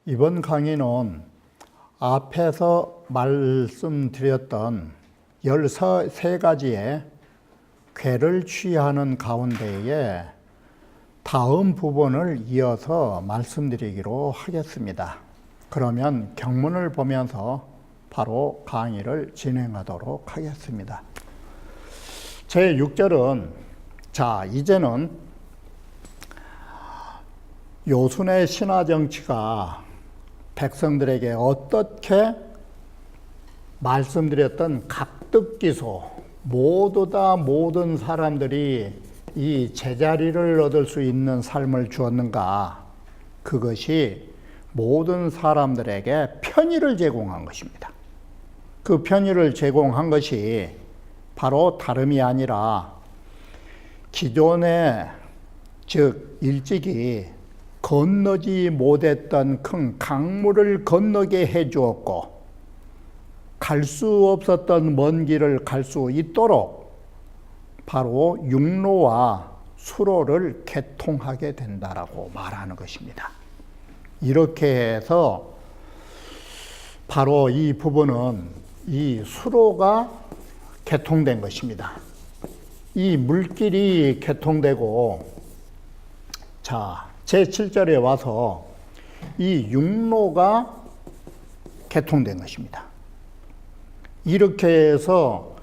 이번 강의는 앞에서 말씀드렸던 13가지의 궤를 취하는 가운데에 다음 부분을 이어서 말씀드리기로 하겠습니다. 그러면 경문을 보면서 바로 강의를 진행하도록 하겠습니다. 제6절은 이제는 요순의 신화정치가 백성들에게 어떻게 말씀드렸던 각득기소, 모두 다 모든 사람들이 이 제자리를 얻을 수 있는 삶을 주었는가? 그것이 모든 사람들에게 편의를 제공한 것입니다. 그 편의를 제공한 것이 바로 다름이 아니라 기존에 즉 일찍이 건너지 못했던 큰 강물을 건너게 해 주었고, 갈 수 없었던 먼 길을 갈 수 있도록 바로 육로와 수로를 개통하게 된다라고 말하는 것입니다. 이렇게 해서 바로 이 부분은 이 수로가 개통된 것입니다. 이 물길이 개통되고, 제7절에 와서 이 육로가 개통된 것입니다. 이렇게 해서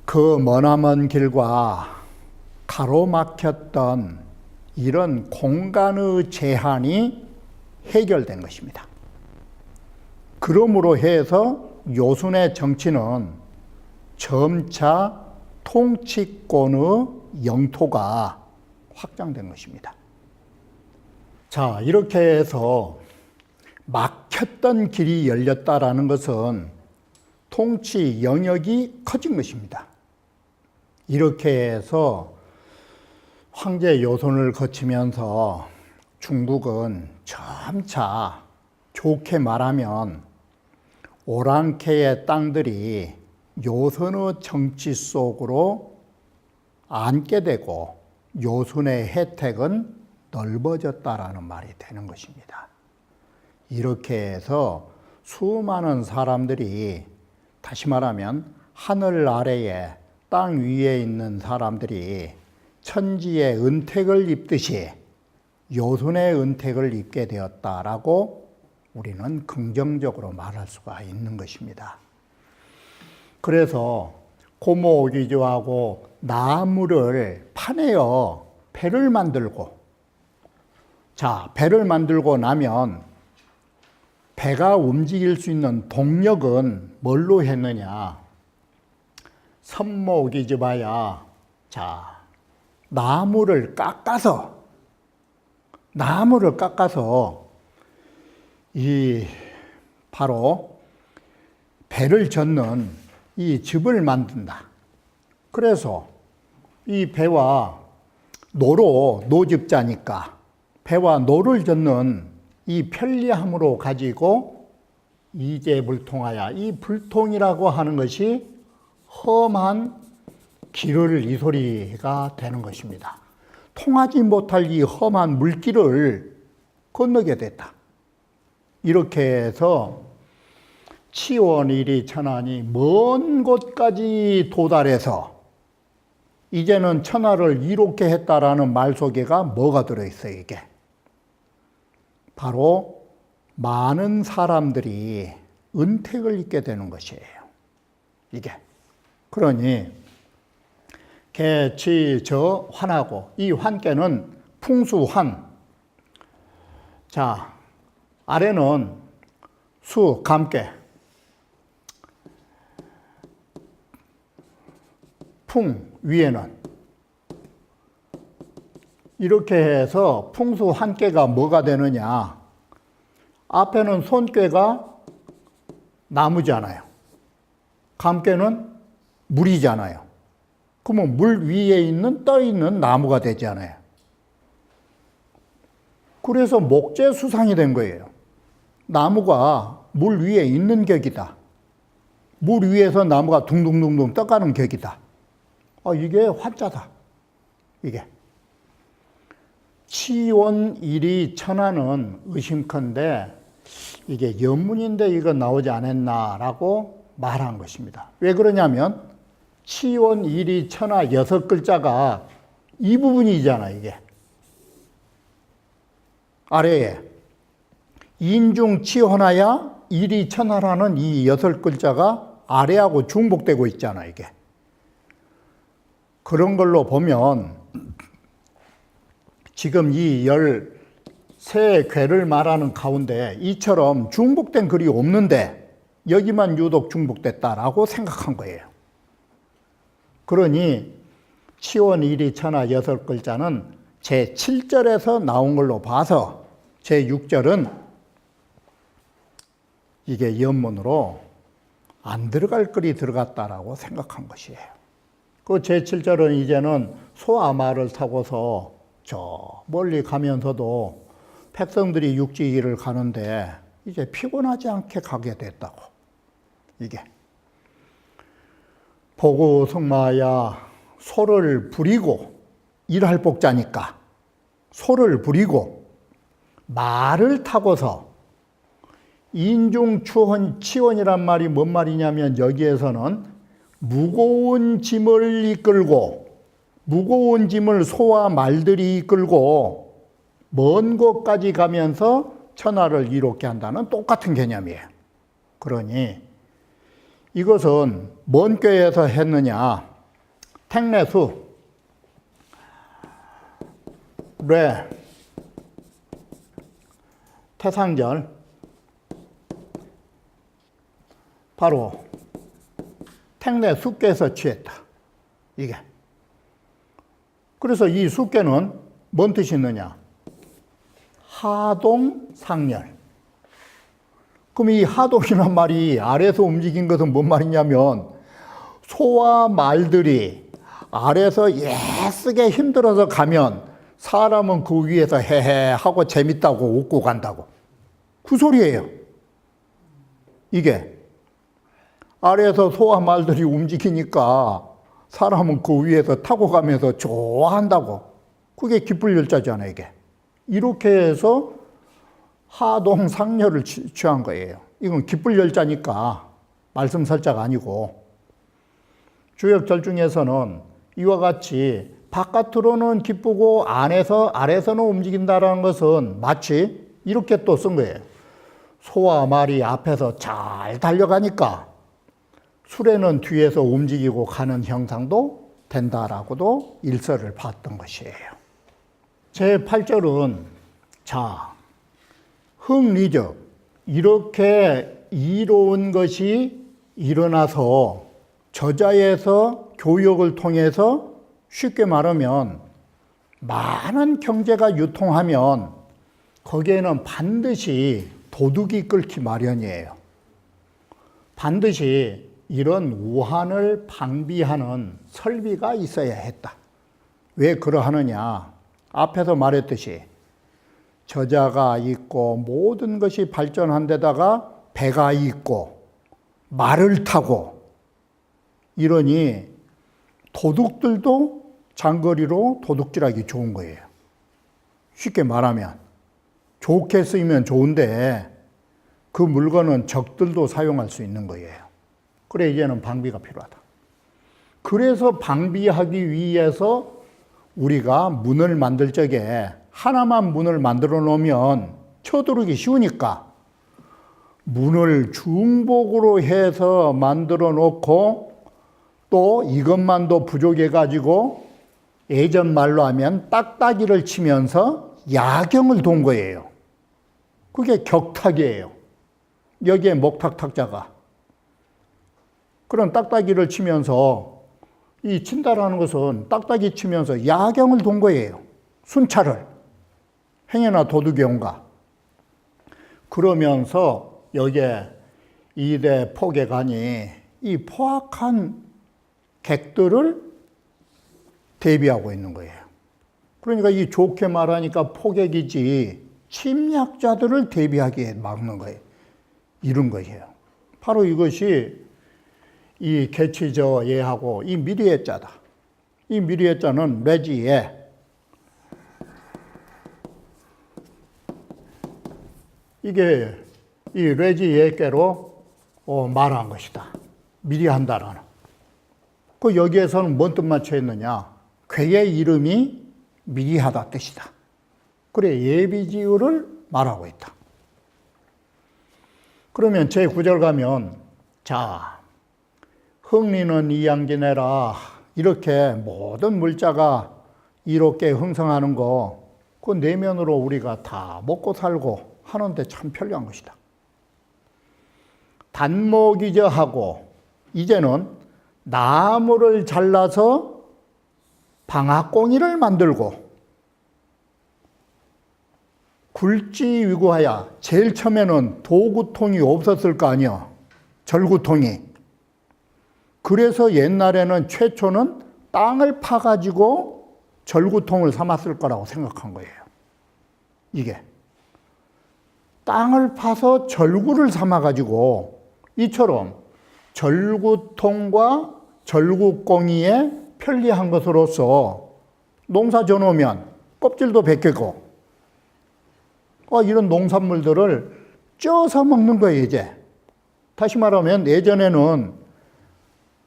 그 머나먼 길과 가로막혔던 이런 공간의 제한이 해결된 것입니다. 그러므로 해서 요순의 정치는 점차 통치권의 영토가 확장된 것입니다. 이렇게 해서 막혔던 길이 열렸다라는 것은 통치 영역이 커진 것입니다. 이렇게 해서 황제 요손을 거치면서 중국은 점차 좋게 말하면 오랑캐의 땅들이 요손의 정치 속으로 앉게 되고 요손의 혜택은 넓어졌다라는 말이 되는 것입니다. 이렇게 해서 수많은 사람들이, 다시 말하면 하늘 아래에 땅 위에 있는 사람들이 천지의 은택을 입듯이 요손의 은택을 입게 되었다라고 우리는 긍정적으로 말할 수가 있는 것입니다. 그래서 고모오기조하고 나무를 파내어 배를 만들고, 배를 만들고 나면 배가 움직일 수 있는 동력은 뭘로 했느냐? 선모오기즈바야, 나무를 깎아서 이 바로 배를 젓는 이 즙을 만든다. 그래서 이 배와 노즙자니까 배와 노를 젓는 이 편리함으로 가지고 이제불통하야, 이 불통이라고 하는 것이 험한 길을 이소리가 되는 것입니다. 통하지 못할 이 험한 물길을 건너게 됐다. 이렇게 해서 치원일이 천하니 먼 곳까지 도달해서 이제는 천하를 이롭게 했다라는 말 속에가 뭐가 들어있어요, 이게? 바로 많은 사람들이 은택을 입게 되는 것이에요. 이게. 그러니 개취저 환하고, 이 환께는 풍수환. 아래는 수, 감께. 풍, 위에는. 이렇게 해서 풍수 한 꾀가 뭐가 되느냐? 앞에는 손꾀가 나무잖아요. 감꾀는 물이잖아요. 그러면 물 위에 있는 떠 있는 나무가 되잖아요. 그래서 목재수상이 된 거예요. 나무가 물 위에 있는 격이다. 물 위에서 나무가 둥둥둥둥 떠가는 격이다. 이게 화자다. 이게. 치원일이 천하는 의심컨대 이게 연문인데 이거 나오지 않았나라고 말한 것입니다. 왜 그러냐면 치원일이 천하 6글자가 이 부분이잖아, 이게. 아래에 인중치혼하야 일이 천하라는 이 6글자가 아래하고 중복되고 있잖아, 이게. 그런 걸로 보면 지금 이 13괴를 말하는 가운데 이처럼 중복된 글이 없는데 여기만 유독 중복됐다라고 생각한 거예요. 그러니 치원일이 천하 6글자는 제7절에서 나온 걸로 봐서 제6절은 이게 연문으로 안 들어갈 글이 들어갔다라고 생각한 것이에요. 그 제7절은 이제는 소아마를 타고서 저 멀리 가면서도 백성들이 육지길을 가는데 이제 피곤하지 않게 가게 됐다고. 이게. 보고 승마야 소를 부리고 일할 복자니까 소를 부리고 말을 타고서 인중치원이란 말이 뭔 말이냐면 여기에서는 무거운 짐을 이끌고 무거운 짐을 소와 말들이 이끌고 먼 곳까지 가면서 천하를 이롭게 한다는 똑같은 개념이에요. 그러니 이것은 뭔 꾀에서 했느냐. 택내수 레 태상절 바로 택내 숙계에서 취했다. 이게. 그래서 이 숙계는 뭔 뜻이 있느냐? 하동상렬. 그럼 이 하동이란 말이 아래에서 움직인 것은 뭔 말이냐면 소와 말들이 아래에서 애쓰게 힘들어서 가면 사람은 그 위에서 헤헤 하고 재밌다고 웃고 간다고. 그 소리예요. 이게. 아래에서 소와 말들이 움직이니까 사람은 그 위에서 타고 가면서 좋아한다고. 그게 기쁠 열자잖아요, 이게. 이렇게 해서 하동상렬을 취한 거예요. 이건 기쁠 열자니까 말씀 살자가 아니고. 주역절 중에서는 이와 같이 바깥으로는 기쁘고 아래서는 움직인다라는 것은 마치 이렇게 또 쓴 거예요. 소와 말이 앞에서 잘 달려가니까 수레는 뒤에서 움직이고 가는 형상도 된다라고도 일설을 봤던 것이에요. 제8절은 자, 흥리적 이렇게 이로운 것이 일어나서 저자에서 교역을 통해서 쉽게 말하면 많은 경제가 유통하면 거기에는 반드시 도둑이 끓기 마련이에요. 반드시 이런 우한을 방비하는 설비가 있어야 했다. 왜 그러하느냐? 앞에서 말했듯이 저자가 있고 모든 것이 발전한 데다가 배가 있고 말을 타고 이러니 도둑들도 장거리로 도둑질하기 좋은 거예요. 쉽게 말하면 좋게 쓰이면 좋은데 그 물건은 적들도 사용할 수 있는 거예요. 그래 이제는 방비가 필요하다. 그래서 방비하기 위해서 우리가 문을 만들 적에 하나만 문을 만들어 놓으면 쳐들어오기 쉬우니까 문을 중복으로 해서 만들어 놓고 또 이것만도 부족해 가지고 예전 말로 하면 딱따기를 치면서 야경을 돈 거예요. 그게 격탁이에요. 여기에 목탁탁자가. 그런 딱따기를 치면서 이 친다라는 것은 딱따기 치면서 야경을 돈 거예요. 순찰을. 행여나 도둑이 온가. 그러면서 여기에 이대 포계관이 이 포악한 객들을 대비하고 있는 거예요. 그러니까 이 좋게 말하니까 포객이지 침략자들을 대비하기에 막는 거예요. 이런 거예요. 바로 이것이 이 개치저 예하고 이 미리의 자다. 이 미리의 자는 레지예, 이게 이 레지예께로 말한 것이다. 미리 한다라는. 그 여기에서는 뭔 뜻 맞춰 있느냐? 괴의 이름이 미리하다 뜻이다. 그래 예비지우를 말하고 있다. 그러면 제9절 가면 자 흥리는 이양지내라 이렇게 모든 물자가 이롭게 흥성하는 거 그 내면으로 우리가 다 먹고 살고 하는데 참 편리한 것이다. 단목이저 하고 이제는 나무를 잘라서 방앗공이를 만들고 굴지위구하야 제일 처음에는 도구통이 없었을 거 아니야. 절구통이. 그래서 옛날에는 최초는 땅을 파가지고 절구통을 삼았을 거라고 생각한 거예요. 이게. 땅을 파서 절구를 삼아가지고 이처럼 절구통과 절구꽁이에 편리한 것으로서 농사 져놓으면 껍질도 벗기고 이런 농산물들을 쪄서 먹는 거예요, 이제. 다시 말하면 예전에는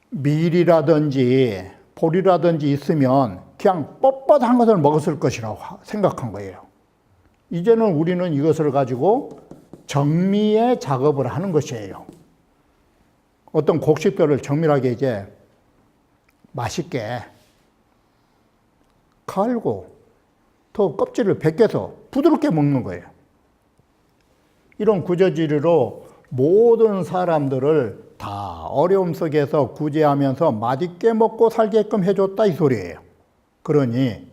밀이라든지 보리라든지 있으면 그냥 뻣뻣한 것을 먹었을 것이라고 생각한 거예요. 이제는 우리는 이것을 가지고 정미의 작업을 하는 것이에요. 어떤 곡식들을 정밀하게 이제 맛있게 갈고 더 껍질을 벗겨서 부드럽게 먹는 거예요. 이런 구저지리로 모든 사람들을 다 어려움 속에서 구제하면서 맛있게 먹고 살게끔 해줬다 이 소리예요. 그러니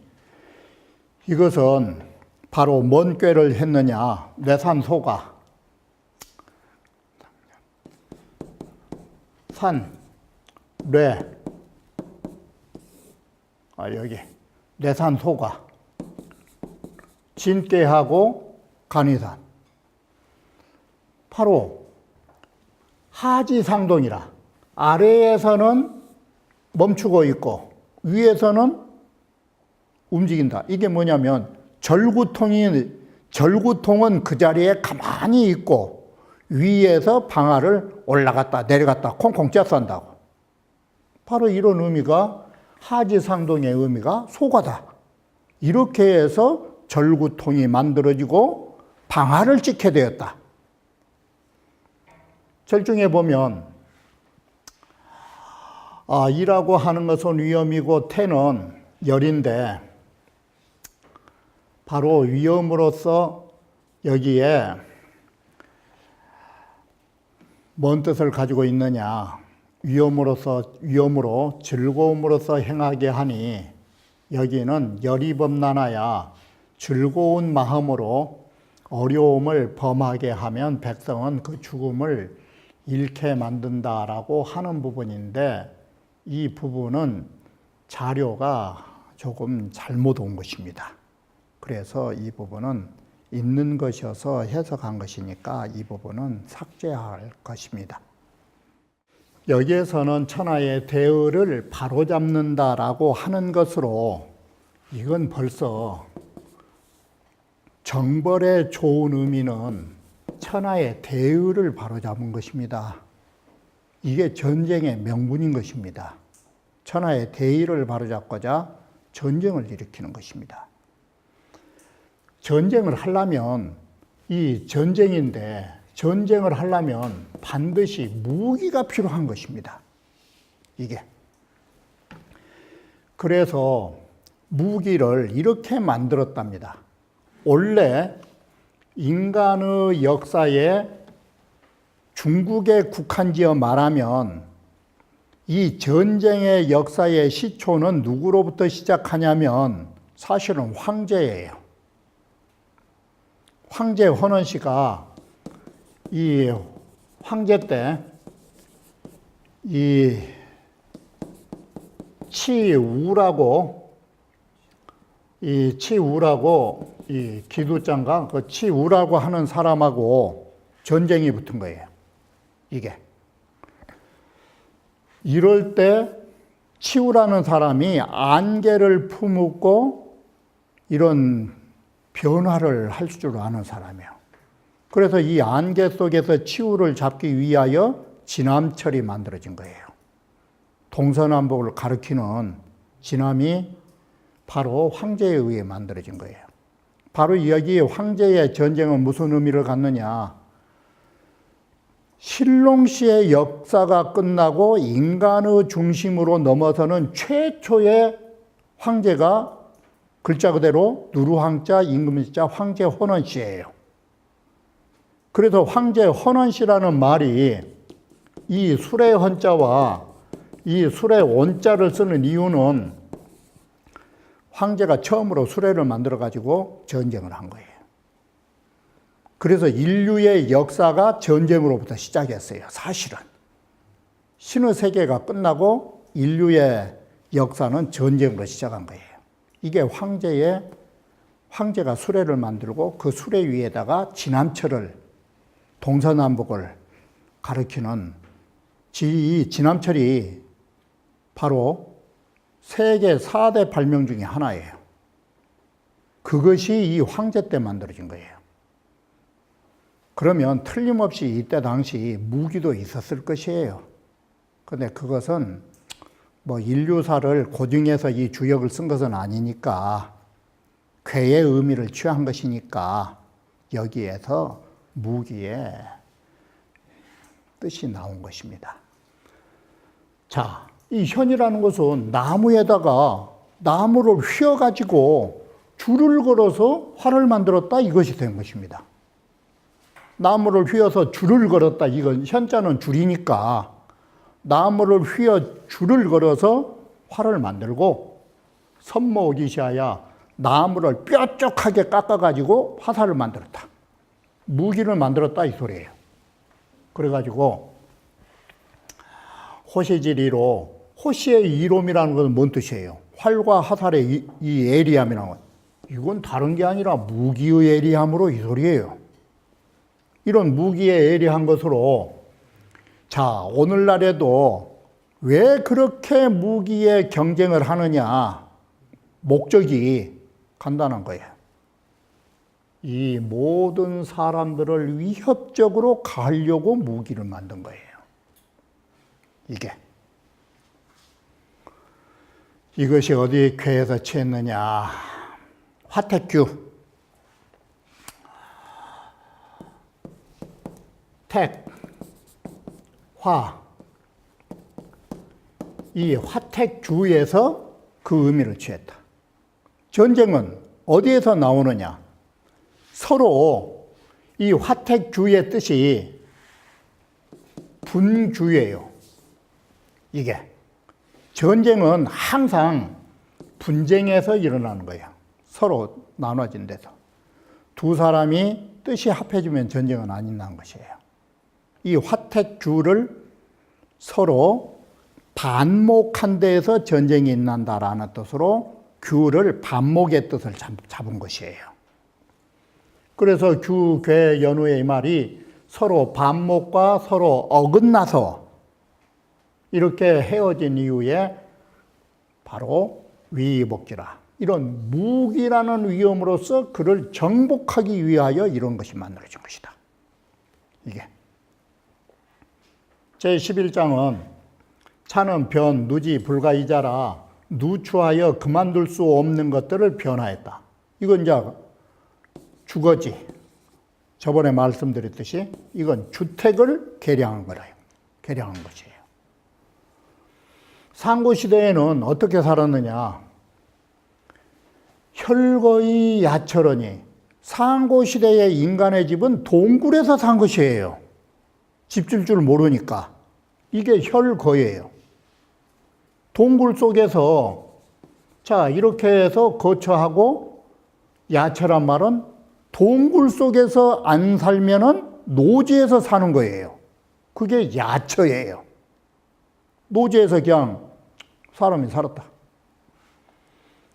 이것은 바로 뭔 꾀를 했느냐. 내산소가 산, 뇌, 여기 내산소가 진깨하고 간이산 바로 하지상동이라 아래에서는 멈추고 있고 위에서는 움직인다. 이게 뭐냐면 절구통은 그 자리에 가만히 있고 위에서 방아를 올라갔다 내려갔다 콩콩 쬐싼다고. 바로 이런 의미가 하지상동의 의미가 소가다. 이렇게 해서 절구통이 만들어지고 방아를 찍게 되었다. 절중에 보면 이라고 하는 것은 위험이고 태는 열인데 바로 위험으로서 여기에 뭔 뜻을 가지고 있느냐. 위험으로 즐거움으로서 행하게 하니 여기는 열이 범나나야 즐거운 마음으로 어려움을 범하게 하면 백성은 그 죽음을 잃게 만든다라고 하는 부분인데 이 부분은 자료가 조금 잘못 온 것입니다. 그래서 이 부분은 있는 것이어서 해석한 것이니까 이 부분은 삭제할 것입니다. 여기에서는 천하의 대의를 바로잡는다라고 하는 것으로 이건 벌써 정벌의 좋은 의미는 천하의 대의를 바로잡은 것입니다. 이게 전쟁의 명분인 것입니다. 천하의 대의를 바로잡고자 전쟁을 일으키는 것입니다. 전쟁을 하려면 이 전쟁인데 전쟁을 하려면 반드시 무기가 필요한 것입니다. 이게. 그래서 무기를 이렇게 만들었답니다. 원래 인간의 역사에 중국에 국한지어 말하면 이 전쟁의 역사의 시초는 누구로부터 시작하냐면 사실은 황제예요. 황제 헌원 씨가 이 황제 때 이 치우라고 이 기두장가 그 치우라고 하는 사람하고 전쟁이 붙은 거예요. 이게. 이럴 때 치우라는 사람이 안개를 품고 이런 변화를 할 줄 아는 사람이에요. 그래서 이 안개 속에서 치우를 잡기 위하여 진암철이 만들어진 거예요. 동서남북을 가리키는 진암이 바로 황제에 의해 만들어진 거예요. 바로 여기 황제의 전쟁은 무슨 의미를 갖느냐. 신롱시의 역사가 끝나고 인간의 중심으로 넘어서는 최초의 황제가 글자 그대로 누르황자 임금자 황제 헌원씨예요. 그래서 황제 헌원씨라는 말이 이 술의 헌자와 이 술의 원자를 쓰는 이유는 황제가 처음으로 수레를 만들어 가지고 전쟁을 한 거예요. 그래서 인류의 역사가 전쟁으로부터 시작했어요. 사실은 신의 세계가 끝나고 인류의 역사는 전쟁으로 시작한 거예요. 이게 황제가 수레를 만들고 그 수레 위에다가 진암철을 동서남북을 가리키는 이 진암철이 바로 세계 4대 발명 중에 하나예요. 그것이 이 황제 때 만들어진 거예요. 그러면 틀림없이 이때 당시 무기도 있었을 것이에요. 근데 그것은 뭐 인류사를 고증해서 이 주역을 쓴 것은 아니니까 괴의 의미를 취한 것이니까 여기에서 무기의 뜻이 나온 것입니다. 자, 이 현이라는 것은 나무에다가 나무를 휘어가지고 줄을 걸어서 활을 만들었다 이것이 된 것입니다. 나무를 휘어서 줄을 걸었다. 이건 현자는 줄이니까 나무를 휘어 줄을 걸어서 활을 만들고 선모기시하야 나무를 뾰족하게 깎아가지고 화살을 만들었다. 무기를 만들었다 이 소리예요. 그래가지고 호시지리로 호시의 이롬이라는 것은 뭔 뜻이에요? 활과 화살의 이 예리함이라는 것. 이건 다른 게 아니라 무기의 예리함으로 이 소리예요. 이런 무기에 예리한 것으로 자 오늘날에도 왜 그렇게 무기에 경쟁을 하느냐 목적이 간단한 거예요. 이 모든 사람들을 위협적으로 가하려고 무기를 만든 거예요. 이것이 어디 쾌에서 취했느냐. 화택규 택, 화, 이 화택주에서 그 의미를 취했다. 전쟁은 어디에서 나오느냐? 서로 이 화택주의 뜻이 분주예요. 이게 전쟁은 항상 분쟁에서 일어나는 거예요. 서로 나눠진 데서. 두 사람이 뜻이 합해지면 전쟁은 안 일어나는 것이에요. 이 화택주를 서로 반목한 데에서 전쟁이 일어난다라는 뜻으로 규를 반목의 뜻을 잡은 것이에요. 그래서 규, 괴, 연우의 이 말이 서로 반목과 서로 어긋나서 이렇게 헤어진 이후에 바로 위복지라. 이런 무기라는 위험으로서 그를 정복하기 위하여 이런 것이 만들어진 것이다. 이게. 제11장은 차는 변, 누지, 불가이자라 누추하여 그만둘 수 없는 것들을 변화했다. 이건 이제 주거지. 저번에 말씀드렸듯이 이건 주택을 개량한 거라요. 개량한 것이에요. 상고시대에는 어떻게 살았느냐. 혈거의 야철하니 상고시대의 인간의 집은 동굴에서 산 것이에요. 집 질 줄 모르니까. 이게 혈거예요. 동굴 속에서 자 이렇게 해서 거처하고 야처란 말은 동굴 속에서 안 살면은 노지에서 사는 거예요. 그게 야처예요. 노지에서 그냥 사람이 살았다.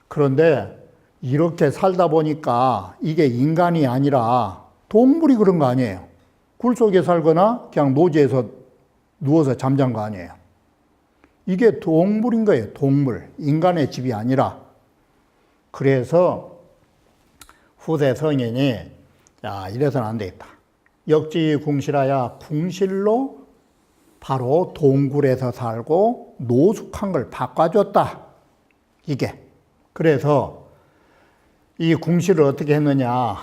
그런데 이렇게 살다 보니까 이게 인간이 아니라 동물이 그런 거 아니에요. 굴 속에 살거나 그냥 노지에서 누워서 잠잔 거 아니에요. 이게 동물인 거예요. 동물. 인간의 집이 아니라. 그래서 후세 성인이 야, 이래서는 안 되겠다. 역지궁실하야 궁실로 바로 동굴에서 살고 노숙한 걸 바꿔줬다. 이게. 그래서 이 궁실을 어떻게 했느냐.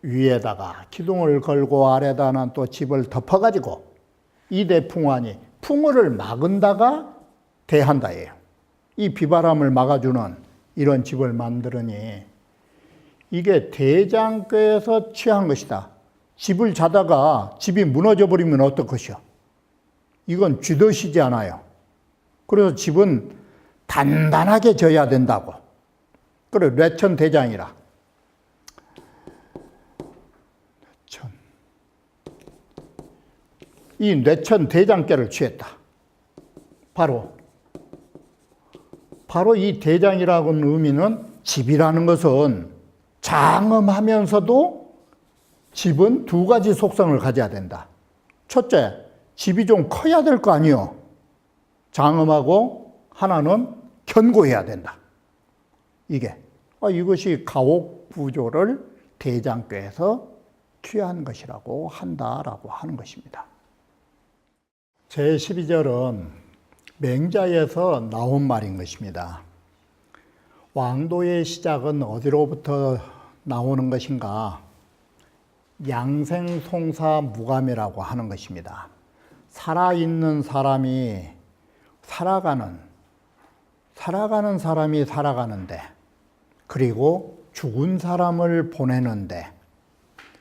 위에다가 기둥을 걸고 아래다는 또 집을 덮어가지고 이대풍환이 풍어를 막은다가 대한다예요. 이 비바람을 막아주는 이런 집을 만들으니 이게 대장교에서 취한 것이다. 집을 자다가 집이 무너져 버리면 어떨 것이요? 이건 쥐덫이지 않아요. 그래서 집은 단단하게 져야 된다고. 그래, 뇌천대장이라. 이 뇌천대장께를 취했다. 바로 이 대장이라는 의미는 집이라는 것은 장엄하면서도 집은 두 가지 속성을 가져야 된다. 첫째, 집이 좀 커야 될 거 아니요. 장엄하고 하나는 견고해야 된다. 이것이 가옥 구조를 대장교에서 취한 것이라고 한다라고 하는 것입니다. 제12절은 맹자에서 나온 말인 것입니다. 왕도의 시작은 어디로부터 나오는 것인가? 양생송사무감이라고 하는 것입니다. 살아있는 사람이 살아가는 사람이 살아가는데, 그리고 죽은 사람을 보내는데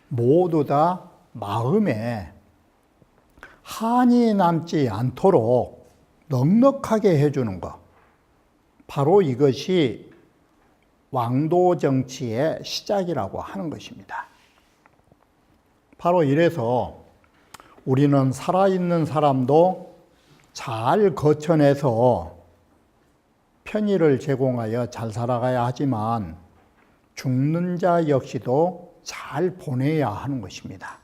모두 다 마음에 한이 남지 않도록 넉넉하게 해주는 것. 바로 이것이 왕도 정치의 시작이라고 하는 것입니다. 바로 이래서 우리는 살아있는 사람도 잘 거쳐내서 편의를 제공하여 잘 살아가야 하지만 죽는 자 역시도 잘 보내야 하는 것입니다.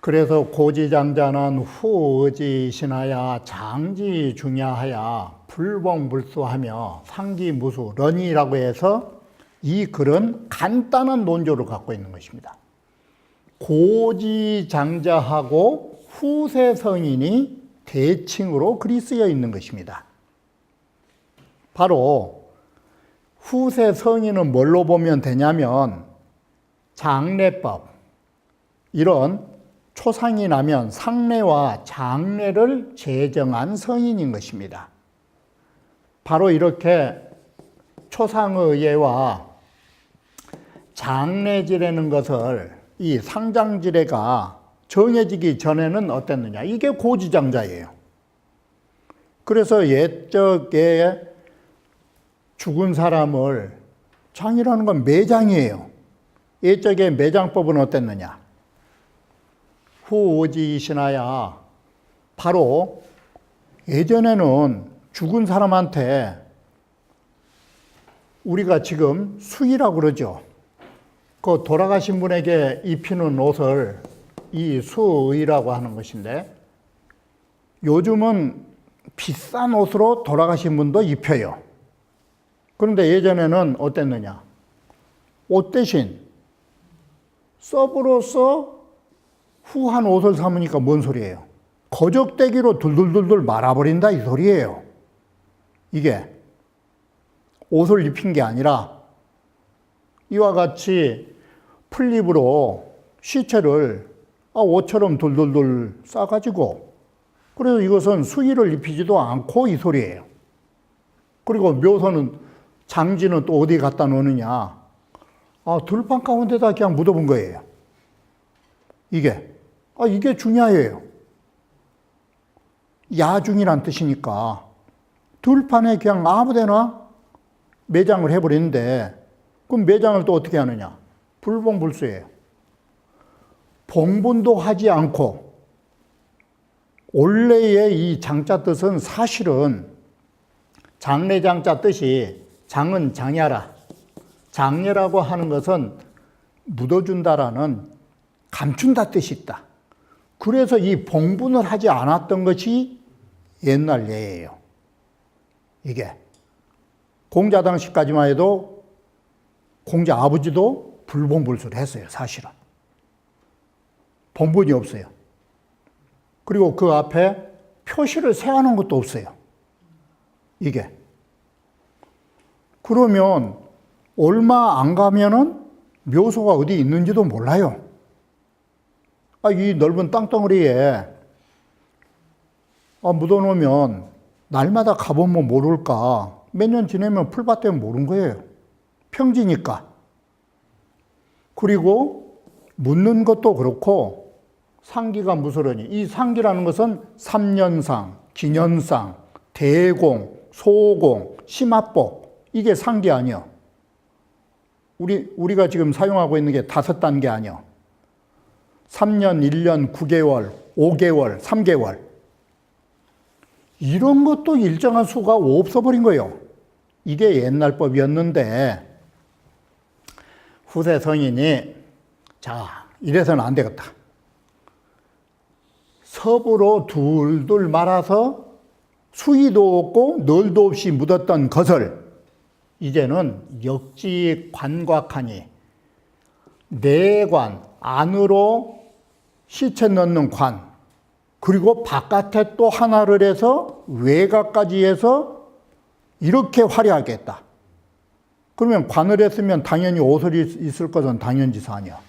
그래서 고지장자는 후의지신하야 장지중야하야 불봉불수하며 상기무수런이라고 해서 이 글은 간단한 논조를 갖고 있는 것입니다. 고지장자하고 후세성인이 대칭으로 글이 쓰여 있는 것입니다. 바로 후세성인은 뭘로 보면 되냐면 장례법, 이런 초상이 나면 상례와 장례를 제정한 성인인 것입니다. 바로 이렇게 초상의 예와 장례지라는 것을 이 상장지례가 정해지기 전에는 어땠느냐? 이게 고지장자예요. 그래서 옛적에 죽은 사람을, 장이라는 건 매장이에요. 옛적에 매장법은 어땠느냐? 후오지신하야, 바로 예전에는 죽은 사람한테 우리가 지금 수의라고 그러죠. 그 돌아가신 분에게 입히는 옷을 이 수의라고 하는 것인데, 요즘은 비싼 옷으로 돌아가신 분도 입혀요. 그런데 예전에는 어땠느냐? 옷 대신 서브로서 후한 옷을 사으니까 뭔 소리예요? 거적대기로 둘둘둘둘 말아버린다 이 소리예요. 이게 옷을 입힌 게 아니라 이와 같이 풀립으로 시체를 옷처럼 둘둘둘 싸가지고, 그래서 이것은 수의를 입히지도 않고 이 소리예요. 그리고 묘소는, 장지는 또 어디 갖다 놓느냐? 들판 가운데다 그냥 묻어본 거예요. 이게 중야예요. 야중이란 뜻이니까 들판에 그냥 아무데나 매장을 해버리는데, 그럼 매장을 또 어떻게 하느냐? 불봉불수예요. 봉분도 하지 않고 원래의 이 장자 뜻은 사실은 장례장자 뜻이 장은 장야라. 장례라고 하는 것은 묻어준다라는 감춘다 뜻이 있다. 그래서 이 봉분을 하지 않았던 것이 옛날 예예요. 이게 공자 당시까지만 해도 공자 아버지도 불봉불수를 했어요. 사실은 봉분이 없어요. 그리고 그 앞에 표시를 세워놓은 것도 없어요. 이게 그러면 얼마 안 가면은 묘소가 어디 있는지도 몰라요. 이 넓은 땅덩어리에 묻어놓으면 날마다 가보면 모를까. 몇 년 지내면 풀밭 되면 모르는 거예요. 평지니까. 그리고 묻는 것도 그렇고 상기가 무서러니 이 상기라는 것은 삼년상, 기년상, 대공, 소공, 심합복 이게 상기 아니요. 우리가 지금 사용하고 있는 게 5단계 아니요. 3년, 1년, 9개월, 5개월, 3개월 이런 것도 일정한 수가 없어버린 거예요. 이게 옛날 법이었는데 후세 성인이 자 이래서는 안 되겠다. 섭으로 둘둘 말아서 수위도 없고 널도 없이 묻었던 것을 이제는 역지관곽하니 내관 안으로 시체 넣는 관 그리고 바깥에 또 하나를 해서 외곽까지 해서 이렇게 화려하게 했다. 그러면 관을 했으면 당연히 옷을 있을 것은 당연지사 아니야.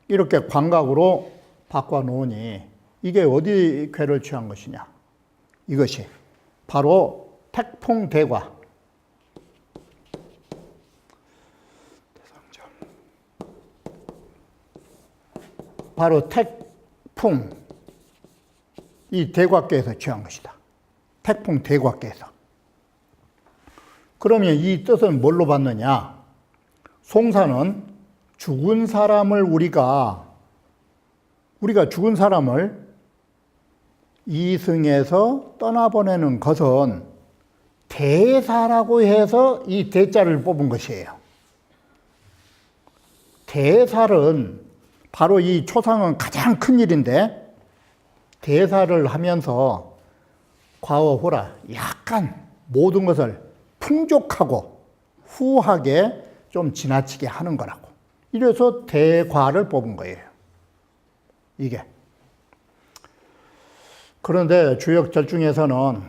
이렇게 광각으로 바꿔놓으니 이게 어디 궤를 취한 것이냐. 이것이 바로 택풍대과. 바로 택풍, 이 대곽계에서 취한 것이다. 택풍 대곽계에서. 그러면 이 뜻은 뭘로 받느냐? 송사는 죽은 사람을 우리가 죽은 사람을 이승에서 떠나보내는 것은 대사라고 해서 이 대자를 뽑은 것이에요. 대살은 바로 이 초상은 가장 큰 일인데 대사를 하면서 과어호라 약간 모든 것을 풍족하고 후하게 좀 지나치게 하는 거라고. 이래서 대과를 뽑은 거예요. 이게. 그런데 주역절중에서는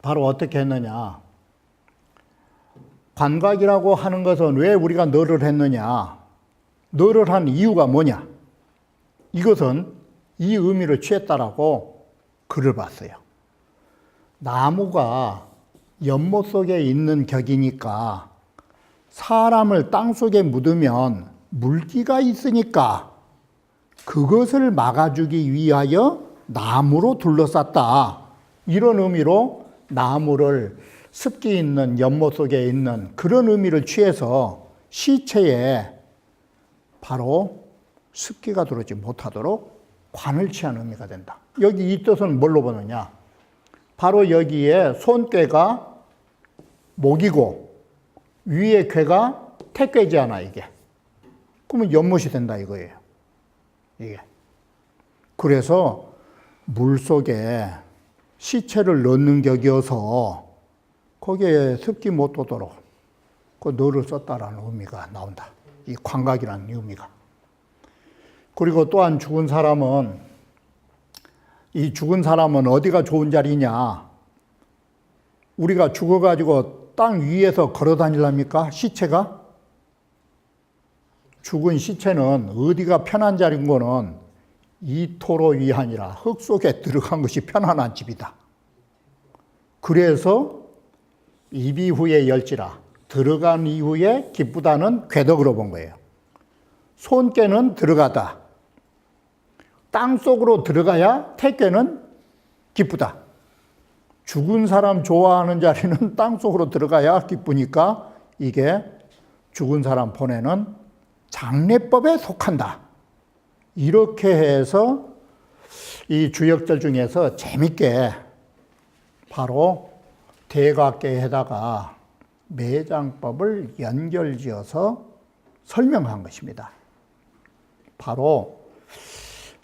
바로 어떻게 했느냐. 관각이라고 하는 것은 왜 우리가 너를 했느냐. 너를 한 이유가 뭐냐. 이것은 이 의미를 취했다라고 글을 봤어요. 나무가 연못 속에 있는 격이니까 사람을 땅속에 묻으면 물기가 있으니까 그것을 막아주기 위하여 나무로 둘러쌌다. 이런 의미로 나무를 습기 있는 연못 속에 있는 그런 의미를 취해서 시체에 바로 습기가 들어오지 못하도록 관을 취한 의미가 된다. 여기 이 뜻은 뭘로 보느냐. 바로 여기에 손꾀가 목이고 위에 꾀가 태꾀잖아 이게. 그러면 연못이 된다 이거예요. 이게. 그래서 물속에 시체를 넣는 격이어서 거기에 습기 못 도도록 그 너를 썼다라는 의미가 나온다. 이 관각이라는 의미가. 그리고 또한 죽은 사람은 어디가 좋은 자리냐. 우리가 죽어가지고 땅 위에서 걸어 다니랍니까? 시체가? 죽은 시체는 어디가 편한 자리인 거는 이토로 위하니라. 흙 속에 들어간 것이 편안한 집이다. 그래서 입이 후에 열지라. 들어간 이후에 기쁘다는 궤덕으로 본 거예요. 손꾀는 들어가다. 땅 속으로 들어가야 태꾀는 기쁘다. 죽은 사람 좋아하는 자리는 땅 속으로 들어가야 기쁘니까 이게 죽은 사람 보내는 장례법에 속한다. 이렇게 해서 이 주역들 중에서 재밌게 바로 대각계에다가 매장법을 연결지어서 설명한 것입니다. 바로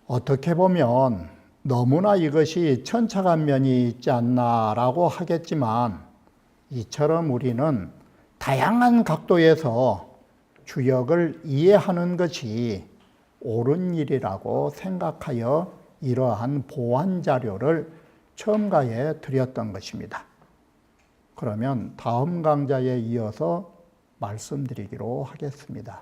어떻게 보면 너무나 이것이 천차만별이 있지 않나라고 하겠지만 이처럼 우리는 다양한 각도에서 주역을 이해하는 것이 옳은 일이라고 생각하여 이러한 보완 자료를 첨가해 드렸던 것입니다. 그러면 다음 강좌에 이어서 말씀드리기로 하겠습니다.